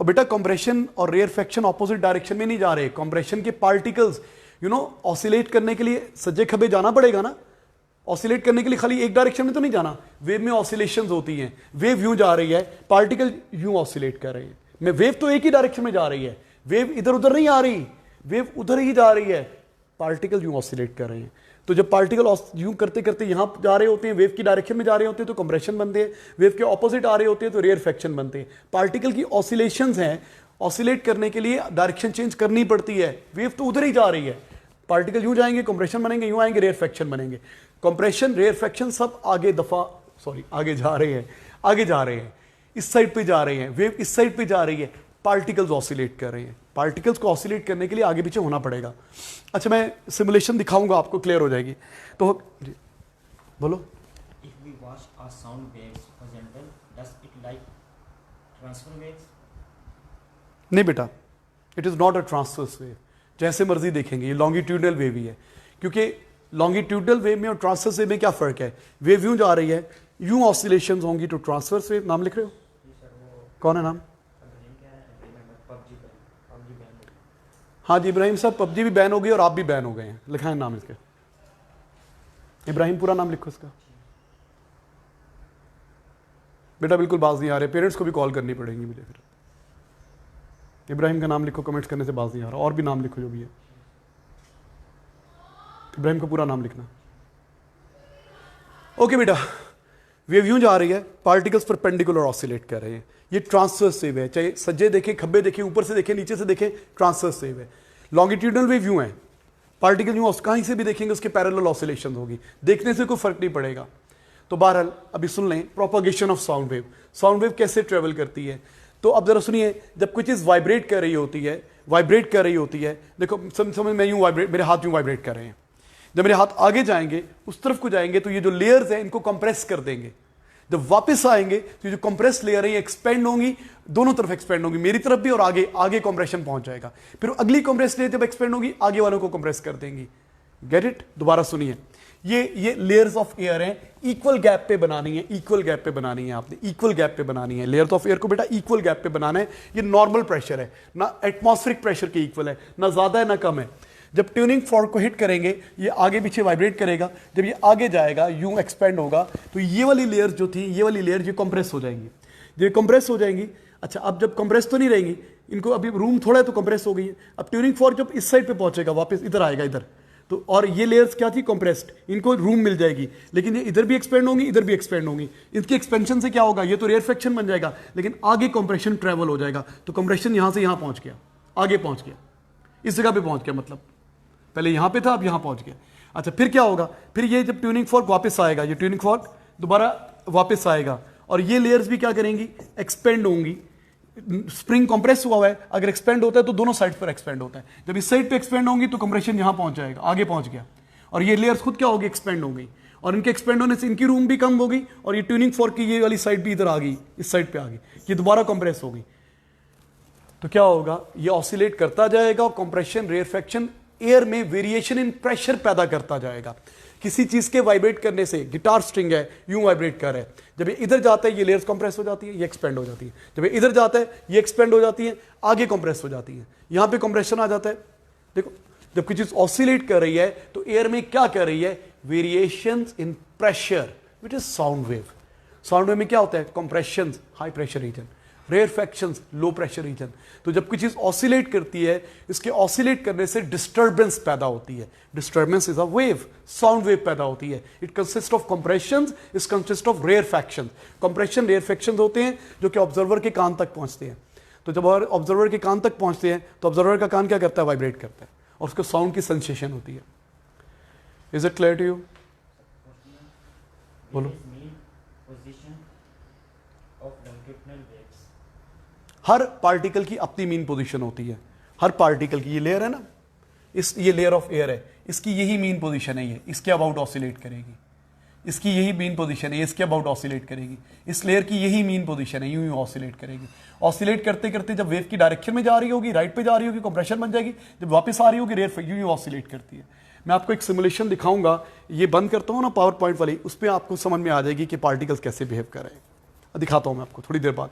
और बेटा कंप्रेशन और रेयरफेक्शन ऑपोजिट डायरेक्शन में नहीं जा रहे। कंप्रेशन के पार्टिकल्स ऑसिलेट करने के लिए सज्जे खब्बे जाना पड़ेगा ना, ऑसिलेट करने के लिए खाली एक डायरेक्शन में तो नहीं जाना। वेव में ऑसिलेशंस होती हैं, वेव यूं जा रही है, पार्टिकल यूं ऑसिलेट कर रहे हैं। मैं वेव तो एक ही डायरेक्शन में जा रही है, वेव इधर उधर नहीं आ रही, वेव उधर ही जा रही है, पार्टिकल यूं ऑसिलेट कर रहे हैं। तो जब पार्टिकल यूं करते करते यहां जा रहे होते हैं, वेव की डायरेक्शन में जा रहे होते हैं तो कंप्रेशन बनते हैं, वेव के ऑपोजिट आ रहे होते हैं तो रेयरफेक्शन बनते हैं। पार्टिकल की ऑसिलेशंस हैं, ऑसिलेट करने के लिए डायरेक्शन चेंज करनी पड़ती है, वेव तो उधर ही जा रही है। पार्टिकल यूं जाएंगे कंप्रेशन बनेंगे, यूं आएंगे रेयरफेक्शन बनेंगे। कंप्रेशन रेयरफेक्शन सब आगे आगे जा रहे हैं, आगे जा रहे हैं, इस साइड पे जा रहे हैं, वेव इस साइड पे जा रही है, पार्टिकल्स ऑसिलेट कर रहे हैं। पार्टिकल्स को ऑसिलेट करने के लिए आगे पीछे होना पड़ेगा। अच्छा, मैं सिमुलेशन दिखाऊंगा, आपको क्लियर हो जाएगी। तो बोलो। If we watch a sound waves horizontal, does it like transfer waves? नहीं बेटा, it is not a transverse wave. जैसे मर्जी देखेंगे, ये लॉन्गिट्यूडनल वेव ही है, क्योंकि लॉन्गिट्यूडनल वेव में और ट्रांसवर्स वेव में क्या फर्क है। वेव यूं जा रही है, यूं ऑसिलेशंस होंगी, तो ट्रांसवर्स वेव। नाम लिख रहे हो, कौन है नाम? हाँ जी इब्राहिम साहब, पबजी भी बैन हो गई और आप भी बैन हो गए हैं। लिखा है नाम इसका, इब्राहिम पूरा नाम लिखो इसका। बेटा बिल्कुल बाज नहीं आ रहे, पेरेंट्स को भी कॉल करनी पड़ेगी मुझे फिर। इब्राहिम का नाम लिखो, कमेंट्स करने से बाज नहीं आ रहा। और भी नाम लिखो जो भी है, इब्राहिम का पूरा नाम लिखना। ओके बेटा, वेव यूं जा रही है, पार्टिकल्स परपेंडिकुलर ऑसिलेट कर रहे हैं, ये ट्रांसवर्स वेव है। चाहे सज्जे देखें, खब्बे देखें, ऊपर से देखें, नीचे से देखें, ट्रांसवर्स वेव है। लॉन्गिट्यूडनल वेव यूं है, पार्टिकल यूं कहीं से भी देखेंगे उसके पैरेलल ऑसिलेशन होगी, देखने से कोई फर्क नहीं पड़ेगा। तो बहरहाल अभी सुन लें, propagation of sound wave. Sound wave कैसे ट्रेवल करती है, तो अब जरा सुनिए। जब कोई चीज़ वाइब्रेट कर रही होती है, वाइब्रेट कर रही होती है, देखो समझ मैं यूं वाइब्रेट, मेरे हाथ यूं वाइब्रेट कर रहे हैं। जब मेरे हाथ आगे जाएंगे, उस तरफ को जाएंगे, तो ये जो लेयर्स हैं इनको कंप्रेस कर देंगे। जब वापस आएंगे तो ये जो कंप्रेस लेयर है ये एक्सपेंड होंगी, दोनों तरफ एक्सपेंड होंगी, मेरी तरफ भी और आगे आगे कंप्रेशन पहुंच जाएगा। फिर अगली कंप्रेस लेयर जब एक्सपेंड होगी, आगे वालों को कंप्रेस कर देंगी। Get it? दोबारा सुनिए, ये लेयर्स ऑफ एयर हैं, इक्वल गैप पे बनानी है, इक्वल गैप पे बनानी है आपने, इक्वल गैप पे बनानी है। लेयर्स ऑफ एयर को बेटा इक्वल गैप पे बनाना है। ये नॉर्मल प्रेशर है, ना एटमॉस्फेरिक प्रेशर के इक्वल है, ना ज्यादा है ना कम है। जब ट्यूनिंग फॉर्क को हिट करेंगे, ये आगे पीछे वाइब्रेट करेगा, जब ये आगे जाएगा, यूं एक्सपेंड होगा, तो ये वाली लेयर जो थी, ये वाली लेयर ये कंप्रेस हो जाएंगी, ये कंप्रेस हो जाएंगी। अच्छा, अब जब कंप्रेस तो नहीं रहेंगी, इनको अभी रूम थोड़ा है तो कंप्रेस हो गई है। अब ट्यूनिंग फॉर्क जब इस साइड पे पहुंचेगा, वापस इधर आएगा इधर, तो और ये लेयर्स क्या थी, कंप्रेस्ड, इनको रूम मिल जाएगी, लेकिन ये इधर भी एक्सपेंड होंगी, इधर भी एक्सपेंड होंगी। इनके एक्सपेंशन से क्या होगा, ये तो रेयरफेक्शन बन जाएगा, लेकिन आगे कंप्रेशन ट्रेवल हो जाएगा। तो कंप्रेशन यहां से यहां पहुंच गया, आगे पहुंच गया, इस जगह पे पहुंच गया, मतलब पहले यहां पे था, अब यहां पहुंच गया। अच्छा, फिर क्या होगा, फिर ये जब ट्यूनिंग फॉर्क वापस आएगा, ये ट्यूनिंग फॉर्क दोबारा वापस आएगा, और ये लेयर्स भी क्या करेंगी, एक्सपेंड होंगी। स्प्रिंग कंप्रेस हुआ है, अगर एक्सपेंड होता है तो दोनों साइड पर एक्सपेंड होता है। जब इस साइड पे एक्सपेंड होंगी तो कंप्रेशन यहां पहुंच जाएगा, आगे पहुंच गया, और ये लेयर्स खुद क्या होगी, एक्सपेंड हो गई, और इनके एक्सपेंड होने से इनकी रूम भी कम हो गई, और ये ट्यूनिंग फॉर्क की ये वाली साइड भी इधर आ गई, इस साइड पे आ गई, ये दोबारा कंप्रेस हो गई। तो क्या होगा, ये ऑसिलेट करता जाएगा, और कंप्रेशन रेयरफेक्शन एयर में वेरिएशन इन प्रेशर पैदा करता जाएगा। किसी चीज के वाइब्रेट करने से, गिटार स्ट्रिंग है, यूं वाइब्रेट कर रहा है, जब ये इधर जाता है ये लेयर्स कंप्रेस हो जाती है, ये एक्सपेंड हो जाती है। जब ये इधर जाता है ये एक्सपेंड हो जाती है, आगे कंप्रेस हो जाती है, यहां पे कंप्रेशन आ जाता है। देखो, जब कोई चीज ऑसिलेट कर रही है तो एयर में क्या कर रही है, variations in pressure, which is sound wave. Sound wave में क्या होता है, compression, high pressure region, rarefactions low pressure region. तो जब कोई चीज ऑसिलेट करती है, इसके ऑसिलेट करने से डिस्टर्बेंस पैदा होती है। Disturbance is a wave, sound wave पैदा होती है। It consist of compressions, it consist of rarefactions. Compression rarefactions होते हैं जो कि ऑब्जर्वर के कान तक पहुंचते हैं। तो जब ऑब्जर्वर के कान तक पहुंचते हैं तो ऑब्जर्वर का कान क्या करता है, वाइब्रेट करता है और उसको साउंड की सेंसेशन होती है। Is it clear to you? बोलो। Position of longitudinal waves. हर पार्टिकल की अपनी मीन पोजीशन होती है। हर पार्टिकल की, ये लेयर है ना, ये लेयर ऑफ एयर है, इसकी यही मीन पोजीशन है, ये इसके अबाउट ऑसिलेट करेगी। इसकी यही मीन पोजीशन है, ये इसके अबाउट ऑसिलेट करेगी। इस लेयर की यही मीन पोजीशन है, यूं यूं ऑसिलेट करेगी। ऑसिलेट करते करते जब वेव की डायरेक्शन में जा रही होगी, राइट पे जा रही होगी, कंप्रेशन बन जाएगी। जब वापस आ रही होगी, रेयर यूं यूं ऑसिलेट करती है। मैं आपको एक सिमुलेशन दिखाऊंगा, ये बंद करता हूँ ना पावर पॉइंट वाली, उस पर आपको समझ में आ जाएगी कि पार्टिकल्स कैसे बिहेव कर रहे हैं। दिखाता हूँ मैं आपको थोड़ी देर बाद।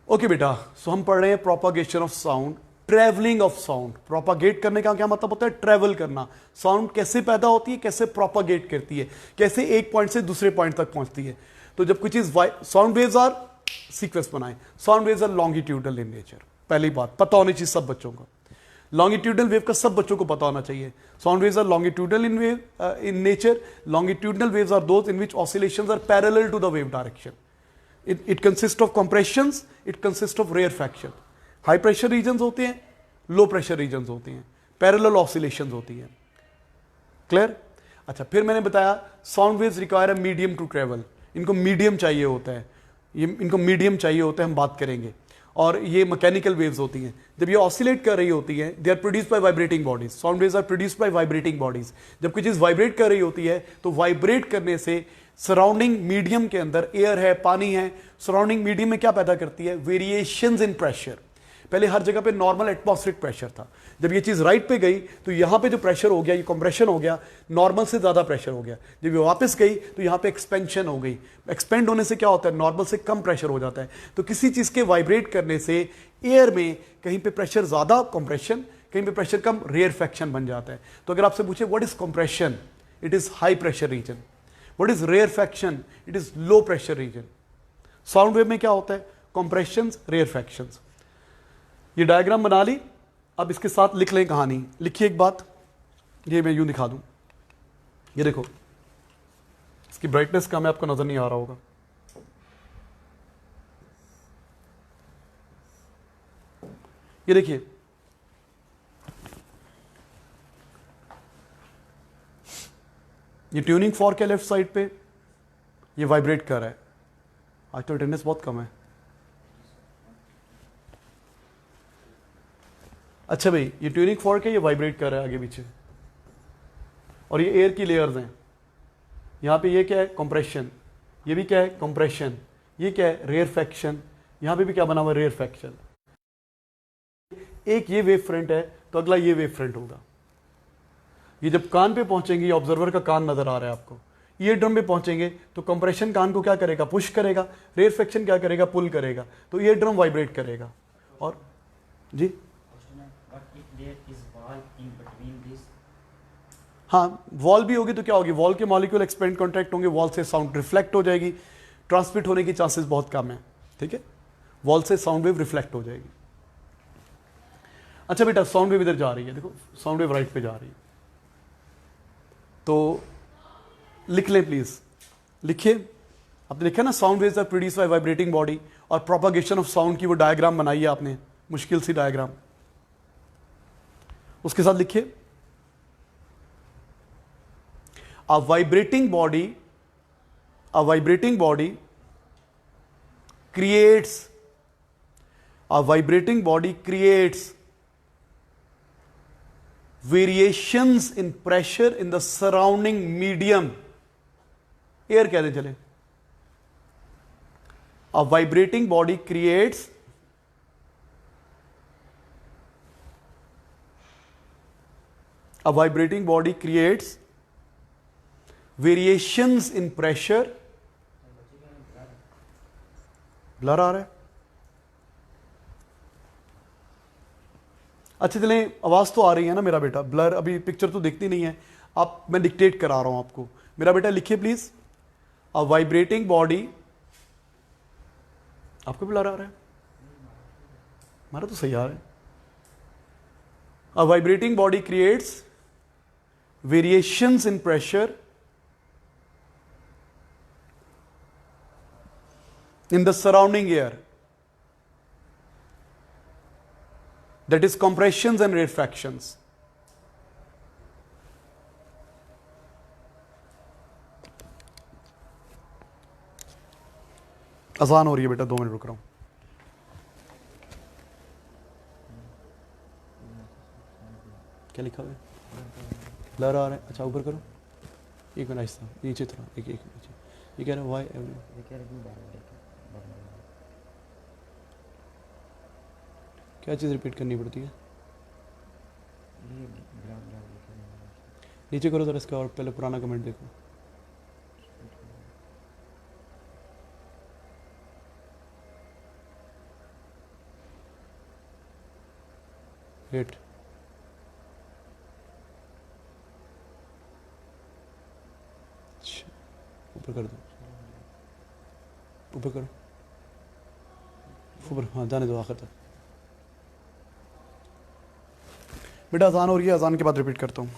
ओके बेटा, सो हम पढ़ रहे हैं propagation of sound, travelling of sound. Propagate करने का क्या मतलब होता है? ट्रेवल करना। साउंड कैसे पैदा होती है, कैसे प्रोपागेट करती है, कैसे एक पॉइंट से दूसरे पॉइंट तक पहुंचती है। तो जब कोई चीज, साउंड वेव्स आर सीक्वेंस बनाए, sound waves are longitudinal in nature. पहली बात पता होनी चाहिए सब बच्चों को, लॉन्गिट्यूडनल वेव का सब बच्चों को पता होना चाहिए। Sound waves are longitudinal in nature. Longitudinal waves are those in which oscillations are parallel to the wave direction. It consists of compressions, it consists of rarefaction. High pressure regions होते हैं, लो प्रेशर रीजन्स होते हैं, पैरेलल ऑसिलेशंस होती हैं। क्लियर? अच्छा, फिर मैंने बताया sound waves require a medium to travel. इनको मीडियम चाहिए होता है, इनको मीडियम चाहिए होता है, हम बात करेंगे। और ये मैकेनिकल वेव्स होती हैं। जब ये ऑसिलेट कर रही होती हैं, they are produced by vibrating bodies. Sound waves are produced by vibrating bodies. जब कोई चीज वाइब्रेट कर रही होती है तो वाइब्रेट करने से सराउंडिंग मीडियम के अंदर, एयर है, पानी है, सराउंडिंग मीडियम में क्या पैदा करती है? Variations in pressure. पहले हर जगह पे नॉर्मल एटमॉस्फेरिक प्रेशर था। जब ये चीज राइट पे गई तो यहां पे जो प्रेशर हो गया, ये कंप्रेशन हो गया, नॉर्मल से ज्यादा प्रेशर हो गया। जब ये वापस गई तो यहां पे एक्सपेंशन हो गई। एक्सपेंड होने से क्या होता है? नॉर्मल से कम प्रेशर हो जाता है। तो किसी चीज के वाइब्रेट करने से एयर में कहीं पे प्रेशर ज्यादा, कंप्रेशन, कहीं पे प्रेशर कम, रेयरफैक्शन बन जाता है। तो अगर आपसे पूछे what is compression, it is high pressure reason. What is rarefaction, it is low pressure reason. Sound wave में क्या होता है? कंप्रेशंस, रेयरफैक्शंस। ये डायग्राम बना ली, अब इसके साथ लिख लें कहानी। लिखिए एक बात, ये मैं यूं दिखा दूं, ये देखो, इसकी ब्राइटनेस कम है, आपको नजर नहीं आ रहा होगा। ये देखिए, ये ट्यूनिंग फॉर्क है लेफ्ट साइड पे, ये वाइब्रेट कर रहा है। आज तो अटेंडेंस बहुत कम है। अच्छा भाई, ये ट्यूनिंग फॉर्क है, ये वाइब्रेट कर रहा है आगे पीछे, और ये एयर की लेयर्स हैं। यहां पे ये क्या है? कंप्रेशन। ये भी क्या है? कंप्रेशन। ये क्या है? रेयरफैक्शन। यहां पे भी क्या बना हुआ है? रेयरफैक्शन। एक ये वेव फ्रंट है तो अगला ये वेव फ्रंट होगा। ये जब कान पे पहुंचेंगे, ये ऑब्जर्वर का कान नजर आ रहा है आपको, ईयर ड्रम पे पहुंचेंगे तो कंप्रेशन कान को क्या करेगा? पुश करेगा। रेयरफैक्शन क्या करेगा? पुल करेगा। तो ईयर ड्रम वाइब्रेट करेगा। और जी हाँ, वॉल भी होगी तो क्या होगी? वॉल के मॉलिक्यूल एक्सपेंड कॉन्ट्रैक्ट होंगे, वॉल से साउंड रिफ्लेक्ट हो जाएगी, ट्रांसमिट होने की चांसेस बहुत कम है। ठीक है, वॉल से साउंड वेव रिफ्लेक्ट हो जाएगी। अच्छा बेटा, साउंड वेव इधर जा रही है, देखो साउंड वेव राइट पे जा रही है, तो लिख लें प्लीज, लिखिए। आपने लिखा ना, sound waves are produced by vibrating body, और प्रोपागेशन ऑफ साउंड की वो डायग्राम बनाई है आपने, मुश्किल सी डायग्राम, उसके साथ लिखिए a vibrating body creates variations in pressure in the surrounding medium. Air कह दे चले। A vibrating body creates variations in pressure. Blur आ रहा है? अच्छा चलें, आवाज तो आ रही है ना मेरा बेटा? ब्लर अभी पिक्चर तो दिखती नहीं है, आप, मैं डिक्टेट करा रहा हूं आपको। मेरा बेटा लिखिए प्लीज, अ वाइब्रेटिंग बॉडी आपको भी ब्लर आ रहा है? हमारा तो सही आ रहा है. A vibrating body creates variations in pressure in the surrounding air, that is compressions and rarefactions. आसान हो रही है बेटा, 2 मिनट रुक रहा हूं. क्या लिखा हुआ है? ब्लर आ रहा है. अच्छा ऊपर करो, एक मिनट आहिस्ता नीचे थोड़ा, एक नीचे. ये कह रहा है वाई क्या चीज़ रिपीट करनी पड़ती है? नीचे करो जरा इसका, और पहले पुराना कमेंट देखो. वेट, ऊपर कर दो, ऊपर करो, ऊपर. हाँ जाने दो आखिर तक. बेटा अजान हो रही है, अजान के बाद रिपीट करता हूँ.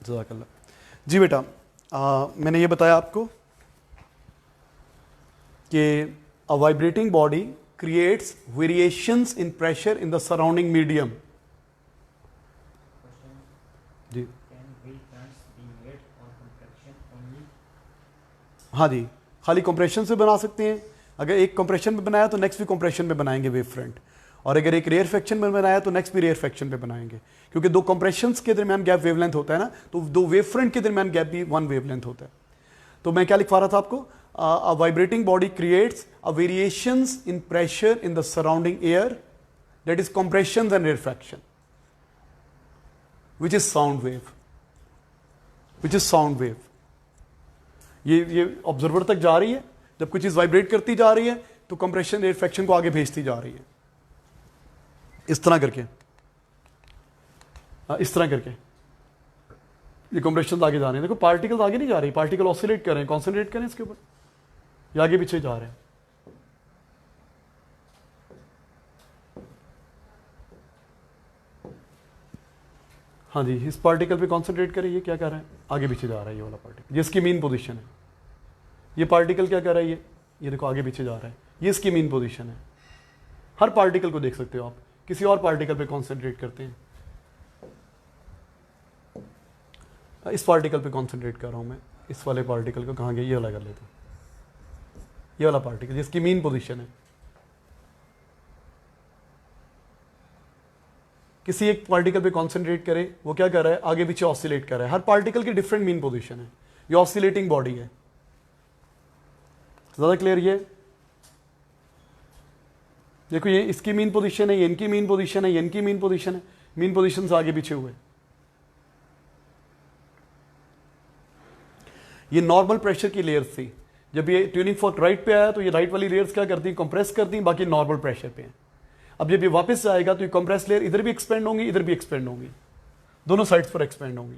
जज़ाकल्लाह. जी बेटा, मैंने ये बताया आपको कि a vibrating body creates variations in pressure in the surrounding medium. जी Can wheel plants be made on compression only? हाँ जी, खाली कंप्रेशन से बना सकते हैं. अगर एक कंप्रेशन में बनाया तो नेक्स्ट भी कंप्रेशन में बनाएंगे वेव फ्रंट, और अगर एक रेयर फ्रैक्शन में बनाया तो नेक्स्ट भी रेयर फ्रैक्शन पे बनाएंगे, क्योंकि दो कंप्रेशंस के दरमियान गैप वेवलेंथ होता है ना, तो दो वेव फ्रंट के दरमियान गैप भी 1 वेवलेंथ होता है. तो मैं क्या लिखवा रहा था आपको? अ vibrating body creates a variations in pressure in the surrounding air, that is compressions and rarefaction, which is sound wave, which is sound wave. ये ऑब्जर्वर तक जा रही है. जब कोई चीज वाइब्रेट करती जा रही है तो कंप्रेशन रेयरफैक्शन को आगे भेजती जा रही है, इस तरह करके, इस तरह करके ये कंप्रेशन आगे जा रहे हैं. देखो पार्टिकल्स आगे नहीं जा रही, पार्टिकल ऑसिलेट कर रहे हैं. कॉन्सेंट्रेट करें इसके ऊपर, ये आगे पीछे जा रहे हैं. हाँ जी, इस पार्टिकल पे कॉन्सेंट्रेट करें. ये क्या कर रहा है? आगे पीछे जा रहा है ये वाला पार्टिकल, ये इसकी मीन पोजीशन है. ये पार्टिकल क्या कर रहा है? ये देखो आगे पीछे जा रहा है, ये इसकी मीन पोजीशन है. हर पार्टिकल को देख सकते हो आप. किसी और पार्टिकल पे कॉन्सेंट्रेट करते हैं, इस पार्टिकल पे कॉन्सेंट्रेट कर रहा हूं मैं. इस वाले पार्टिकल को कहाँ गया? ये वाला कर लेता हूँ. ये वाला पार्टिकल जिसकी मीन पोजीशन है. किसी एक पार्टिकल पे कॉन्सेंट्रेट करे, वो क्या कर रहा है? आगे पीछे ऑसिलेट कर रहा है. हर पार्टिकल की डिफरेंट मीन पोजीशन है. ये ऑसिलेटिंग बॉडी है. ज्यादा क्लियर? ये देखो, ये इसकी मीन पोजीशन है, ये इनकी मीन पोजीशन है, ये इनकी मीन पोजीशन है. मीन पोजीशन से आगे पीछे हुए. ये नॉर्मल प्रेशर की लेयर्स थी. जब ये ट्यूनिंग फॉर्क राइट पे आया तो ये राइट वाली लेयर्स क्या करती हैं? कंप्रेस करती हैं, बाकी नॉर्मल प्रेशर पे है. अब जब ये वापस जाएगा तो ये कंप्रेस लेयर इधर भी एक्सपेंड होंगी, इधर भी एक्सपेंड होंगी, दोनों साइड्स पर एक्सपेंड होंगी.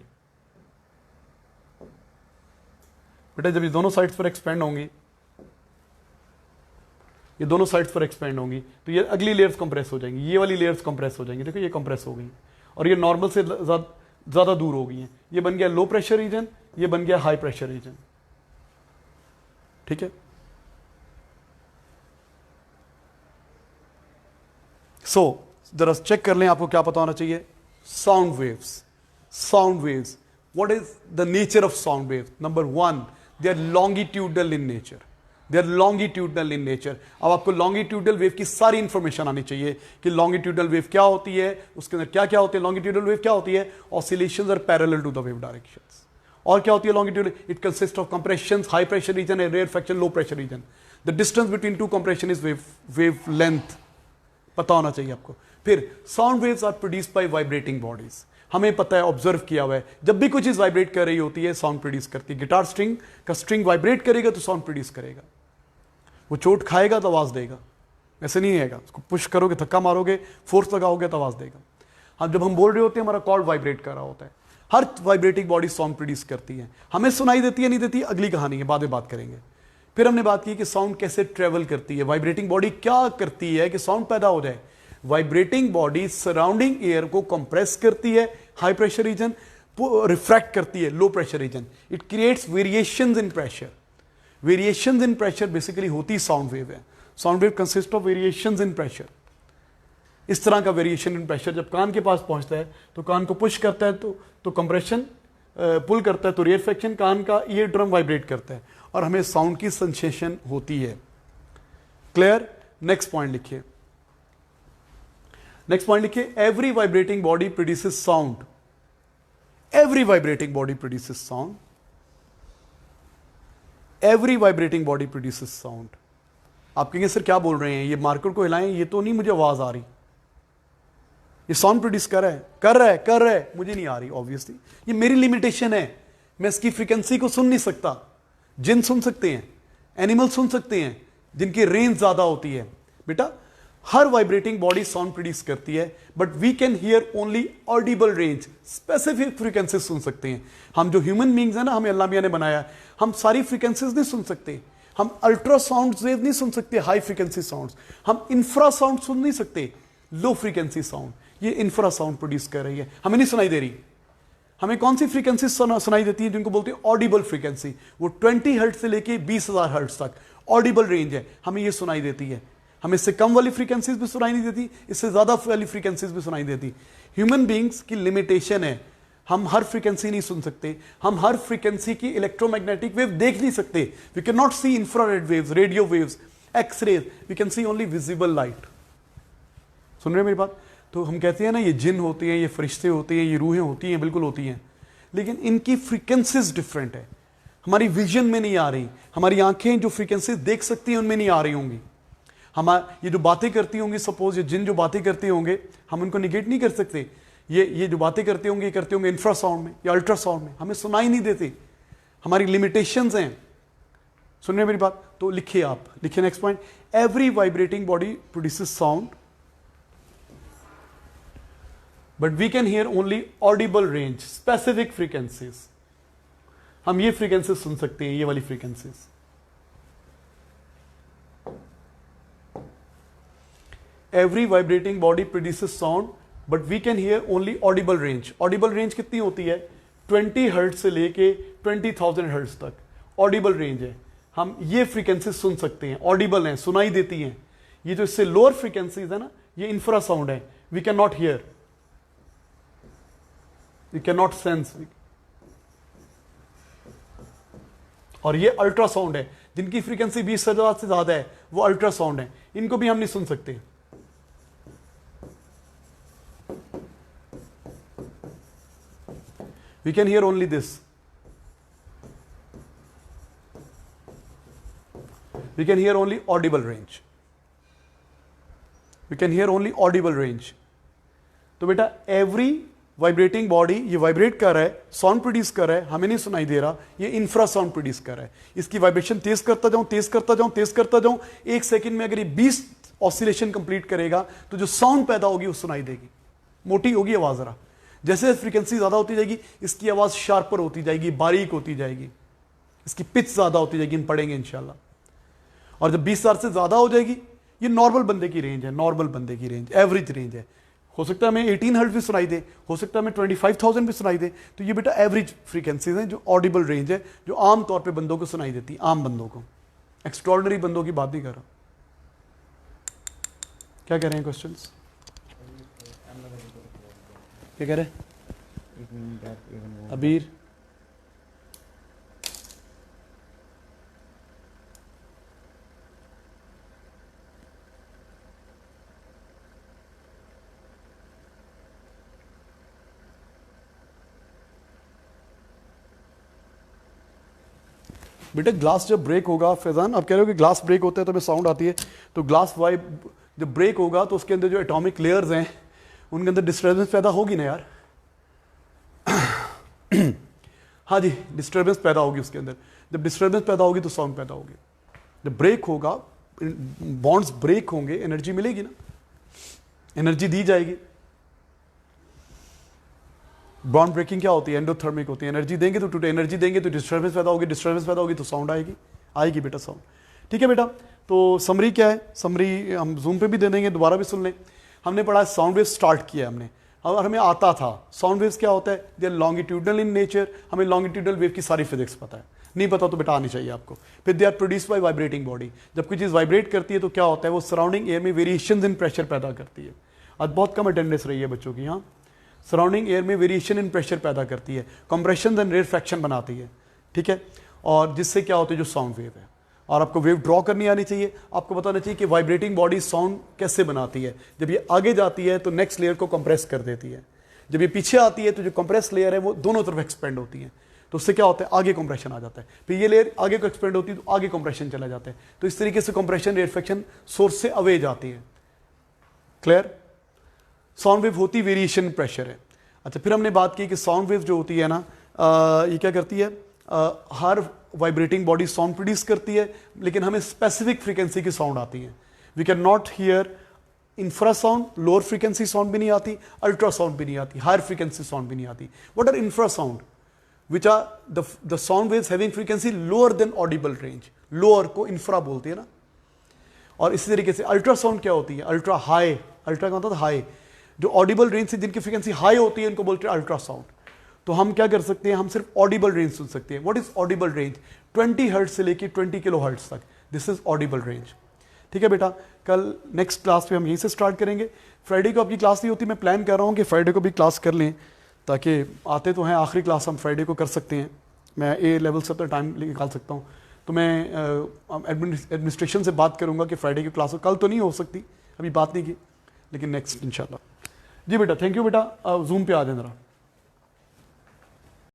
बेटा जब ये दोनों साइड्स पर एक्सपेंड होंगी, ये दोनों साइड्स पर एक्सपेंड होंगी, तो ये अगली लेयर्स कंप्रेस हो जाएंगी. ये वाली लेयर्स कंप्रेस हो जाएंगी. देखो ये कंप्रेस हो गई और ये नॉर्मल से ज्यादा दूर हो गई हैं. ये बन गया लो प्रेशर रीजन, ये बन गया हाई प्रेशर रीजन. ठीक है. सो जरा चेक कर लें, आपको क्या पता होना चाहिए। Sound waves, sound waves, what is the nature of sound wave? Number one, they are longitudinal in nature, they are longitudinal in nature. अब आपको लॉन्गिट्यूडल वेव की सारी इंफॉर्मेशन आनी चाहिए कि लॉन्गिट्यूडल वेव क्या होती है, उसके अंदर क्या क्या होते हैं। लॉन्गिट्यूडल वेव क्या होती है? Oscillations are parallel to the wave directions. और क्या होती है longitudinal? It consist of compression, high pressure region and rarefaction, low pressure region. The distance between two compression is wavelength, पता होना चाहिए आपको। फिर sound waves are produced by vibrating bodies, हमें पता है, ऑब्जर्व किया हुआ है, जब भी कोई चीज वाइब्रेट कर रही होती है साउंड प्रोड्यूस करती है। गिटार स्ट्रिंग का स्ट्रिंग वाइब्रेट करेगा तो साउंड प्रोड्यूस करेगा। वो चोट खाएगा तो आवाज देगा, ऐसे नहीं आएगा। उसको पुश करोगे, धक्का मारोगे, फोर्स लगाओगे तो आवाज देगा। हाँ, जब हम बोल रहे होते हैं हमारा कॉर्ड वाइब्रेट कर रहा होता है। हर वाइब्रेटिंग बॉडी साउंड प्रोड्यूस करती है। हमें सुनाई देती है नहीं देती, अगली कहानी है, बाद में बात करेंगे। फिर हमने बात की कि साउंड कैसे ट्रेवल करती है, वाइब्रेटिंग बॉडी क्या करती है कि साउंड पैदा हो जाए। वाइब्रेटिंग बॉडी सराउंडिंग एयर को कंप्रेस करती है, हाई प्रेशर रीजन, रिफ्रैक्ट करती है, लो pressure reason. It creates variations in pressure. Variations in pressure basically होती साउंड वेव है। Sound wave consist of variations in pressure. इस तरह का वेरिएशन इन प्रेशर जब कान के पास पहुंचता है तो कान को पुश करता है तो कंप्रेशन, पुल करता है तो रेयर फ्रैक्शन, कान का ईयर ड्रम वाइब्रेट करता है और हमें साउंड की सेंसेशन होती है। क्लियर? नेक्स्ट पॉइंट लिखिए, नेक्स्ट पॉइंट लिखिए। Every vibrating body produces sound, every vibrating body produces sound, every vibrating body produces sound. आप कहेंगे सर क्या बोल रहे हैं, ये मार्कर को हिलाएं, ये तो नहीं मुझे आवाज आ रही। ये साउंड प्रोड्यूस कर रहा है, मुझे नहीं आ रही। ऑब्वियसली ये मेरी लिमिटेशन है, मैं इसकी फ्रीक्वेंसी को सुन नहीं सकता। जिन सुन सकते हैं, एनिमल सुन सकते हैं जिनकी रेंज ज्यादा होती है। बेटा हर वाइब्रेटिंग बॉडी साउंड प्रोड्यूस करती है, but we can hear only audible range, specific frequency सुन सकते हैं। हम जो ह्यूमन बींग्स हैं ना, हमें अल्लाह मियां ने बनाया, हम सारी फ्रीक्वेंसीज नहीं सुन सकते। हम अल्ट्रासाउंड वेव नहीं सुन सकते, हाई फ्रीक्वेंसी साउंड्स। हम इंफ्रासाउंड सुन नहीं सकते, लो फ्रीक्वेंसी साउंड। ये इंफ्रासाउंड प्रोड्यूस कर रही है, हमें नहीं सुनाई दे रही। हमें कौन सी फ्रीक्वेंसी सुनाई देती है? जिनको बोलते हैं ऑडिबल फ्रीक्वेंसी। वो 20 हर्ट्ज से लेके 20,000 हर्ट्ज तक ऑडिबल रेंज है, हमें ये सुनाई देती है। हमें इससे कम वाली फ्रीक्वेंसीज भी सुनाई नहीं देती, इससे ज्यादा वाली फ्रीक्वेंसीज भी सुनाई देती। ह्यूमन बींग्स की लिमिटेशन है, हम हर फ्रीक्वेंसी नहीं सुन सकते, हम हर फ्रीक्वेंसी की इलेक्ट्रोमैग्नेटिक वेव देख नहीं सकते। We can not see infrared waves, radio waves, x-rays, we can see only visible light. सुन रहे हैं मेरी बात? तो हम कहते हैं ना, ये जिन होते हैं, ये फरिश्ते होते हैं, ये रूहें होती हैं, बिल्कुल होती हैं, लेकिन इनकी फ्रीक्वेंसीज डिफरेंट है। हमारी विजन में नहीं आ रही, हमारी आंखें जो फ्रीक्वेंसीज देख सकती हैं उनमें नहीं आ रही होंगी। ये जो बातें करती होंगी, सपोज ये जिन जो बातें करते होंगे, हम उनको निगेट नहीं कर सकते। ये जो बातें करते होंगे, ये करते होंगे इंफ्रासाउंड में या अल्ट्रासाउंड में, हमें सुनाई नहीं देते, हमारी लिमिटेशंस हैं। सुन रहे मेरी बात? तो लिखिए, आप लिखिए next point. Every vibrating body produces sound, but we can hear only audible range, specific frequencies. हम ये फ्रीक्वेंसीज सुन सकते हैं, ये वाली frequencies. Every vibrating body produces sound, but we can hear only audible range. Audible range कितनी होती है? 20 हर्ट्ज से लेके 20,000 हर्ट्ज तक ऑडिबल रेंज है। हम ये फ्रीक्वेंसी सुन सकते हैं, ऑडिबल हैं, सुनाई देती हैं। ये जो इससे लोअर फ्रीक्वेंसीज है ना, ये इंफ्रासाउंड है, we can not hear, we can not sense. और ये अल्ट्रासाउंड है, जिनकी फ्रीक्वेंसी 20,000 से ज्यादा है, वो अल्ट्रासाउंड है, इनको भी हम नहीं सुन सकते। We can hear only this. We can hear only audible range. We can hear only audible range. तो बेटा एवरी वाइब्रेटिंग बॉडी ये वाइब्रेट कर रहा है, साउंड प्रोड्यूस कर रहा है, हमें नहीं सुनाई दे रहा, ये इंफ्रासाउंड प्रोड्यूस कर रहा है। इसकी वाइब्रेशन तेज करता जाऊं, तेज करता जाऊं, तेज करता जाऊं, एक सेकंड में अगर ये 20 ऑसिलेशन कंप्लीट करेगा तो जो साउंड पैदा होगी वो सुनाई देगी। मोटी होगी आवाज जरा, जैसे फ्रीक्वेंसी ज्यादा होती जाएगी इसकी आवाज शार्पर होती जाएगी, बारीक होती जाएगी, इसकी पिच ज्यादा होती जाएगी, हम पढ़ेंगे इंशाल्लाह। और जब 20,000 से ज्यादा हो जाएगी, ये नॉर्मल बंदे की रेंज है, नॉर्मल बंदे की रेंज, एवरेज रेंज है। हो सकता है हमें 18 हर्ट्ज भी सुनाई दे, हो सकता है हमें 25,000 भी सुनाई दे। तो ये बेटा एवरेज फ्रीक्वेंसीज हैं जो ऑडिबल रेंज है, जो आम तौर पे बंदों को सुनाई देती, आम बंदों को, एक्स्ट्रॉर्डिनरी बंदों की बात नहीं कर रहा। क्या कह रहे हैं क्वेश्चंस? क्या कह रहे हैं Even that, even more. अबीर? बेटा ग्लास जब ब्रेक होगा, फैजान आप कह रहे हो कि ग्लास ब्रेक होता है तो हमें साउंड आती है, तो ग्लास वाइब जब ब्रेक होगा तो उसके अंदर जो एटॉमिक लेयर्स हैं उनके अंदर डिस्टर्बेंस पैदा होगी ना यार। हाँ जी, डिस्टर्बेंस पैदा होगी उसके अंदर। जब डिस्टर्बेंस पैदा होगी तो साउंड पैदा होगी। जब ब्रेक होगा, बॉन्ड्स ब्रेक होंगे, एनर्जी मिलेगी ना, एनर्जी दी जाएगी। बॉन्ड ब्रेकिंग क्या होती है? एंडोथर्मिक होती है। एनर्जी देंगे तो टूटे, एनर्जी देंगे तो डिस्टर्बेंस पैदा होगी, डिस्टर्बेंस पैदा होगी तो साउंड आएगी, आएगी बेटा साउंड। ठीक है बेटा, तो समरी क्या है? समरी हम जूम पे भी दे देंगे, दोबारा भी सुन लें। हमने पढ़ा साउंड वेव स्टार्ट किया हमने, और हमें आता था साउंड वेव्स क्या होता है, they are longitudinal in nature. हमें लॉन्गिट्यूडनल वेव की सारी फिजिक्स पता है, नहीं पता तो बेटा आनी चाहिए आपको। फिर they are produce by vibrating body. जब कोई चीज़ वाइब्रेट करती है तो क्या होता है, वो सराउंडिंग एयर में वेरिएशन इन प्रेशर पैदा करती है। आज बहुत कम अटेंडेंस रही है बच्चों की यहाँ। सराउंडिंग एयर में वेरिएशन इन प्रेशर पैदा करती है, कंप्रेशन एंड रेरफैक्शन बनाती है। ठीक है, और जिससे क्या होता है, जो साउंड वेव है। और आपको वेव ड्रॉ करनी आनी चाहिए, आपको बताना चाहिए कि वाइब्रेटिंग बॉडी साउंड कैसे बनाती है। जब ये आगे जाती है तो नेक्स्ट लेयर को कंप्रेस कर देती है, जब ये पीछे आती है तो जो कंप्रेस लेयर है वो दोनों तरफ एक्सपेंड होती है, तो उससे क्या होता है, आगे कंप्रेशन आ जाता है। फिर ये लेयर आगे को एक्सपेंड होती है तो आगे कंप्रेशन चला जाता है। तो इस तरीके से कंप्रेशन रेरफैक्शन सोर्स से अवे जाती है। क्लियर? साउंड वेव होती वेरिएशन प्रेशर है। अच्छा, फिर हमने बात की कि साउंड वेव जो होती है ना, ये क्या करती है, हर वाइब्रेटिंग बॉडी साउंड प्रोड्यूस करती है, लेकिन हमें स्पेसिफिक फ्रीक्वेंसी की साउंड आती है। We can not hear infrasound, lower frequency sound भी नहीं आती, अल्ट्रासाउंड भी नहीं आती, हायर फ्रीक्वेंसी साउंड भी नहीं आती। What are infrasound? Which are the sound waves having frequency lower than audible range. Lower को इंफ्रा बोलते हैं ना। और इसी तरीके से अल्ट्रासाउंड क्या होती है, अल्ट्रा हाई। अल्ट्रा का मतलब हाई, जो ऑडिबल रेंज से जिनकी फ्रीक्वेंसी हाई होती है उनको बोलते हैं अल्ट्रासाउंड। तो हम क्या कर सकते हैं, हम सिर्फ ऑडिबल रेंज सुन सकते हैं। What is Audible range? 20 hertz से लेकर 20 किलो हर्ट्ज तक, दिस इज ऑडिबल रेंज। ठीक है बेटा, कल नेक्स्ट क्लास पे हम यहीं से स्टार्ट करेंगे। फ्राइडे को आपकी क्लास नहीं होती, मैं प्लान कर रहा हूँ कि फ्राइडे को भी क्लास कर लें, ताकि आते तो हैं, आखिरी क्लास हम फ्राइडे को कर सकते हैं। मैं ए लेवल से तो टाइम निकाल सकता हूँ, तो मैं एडमिनिस्ट्रेशन से बात करूँगा कि फ्राइडे की क्लास कल तो नहीं हो सकती, अभी बात नहीं की, लेकिन नेक्स्ट इंशाल्लाह। जी बेटा, थैंक यू बेटा, जूम पे आ जाए ज़रा।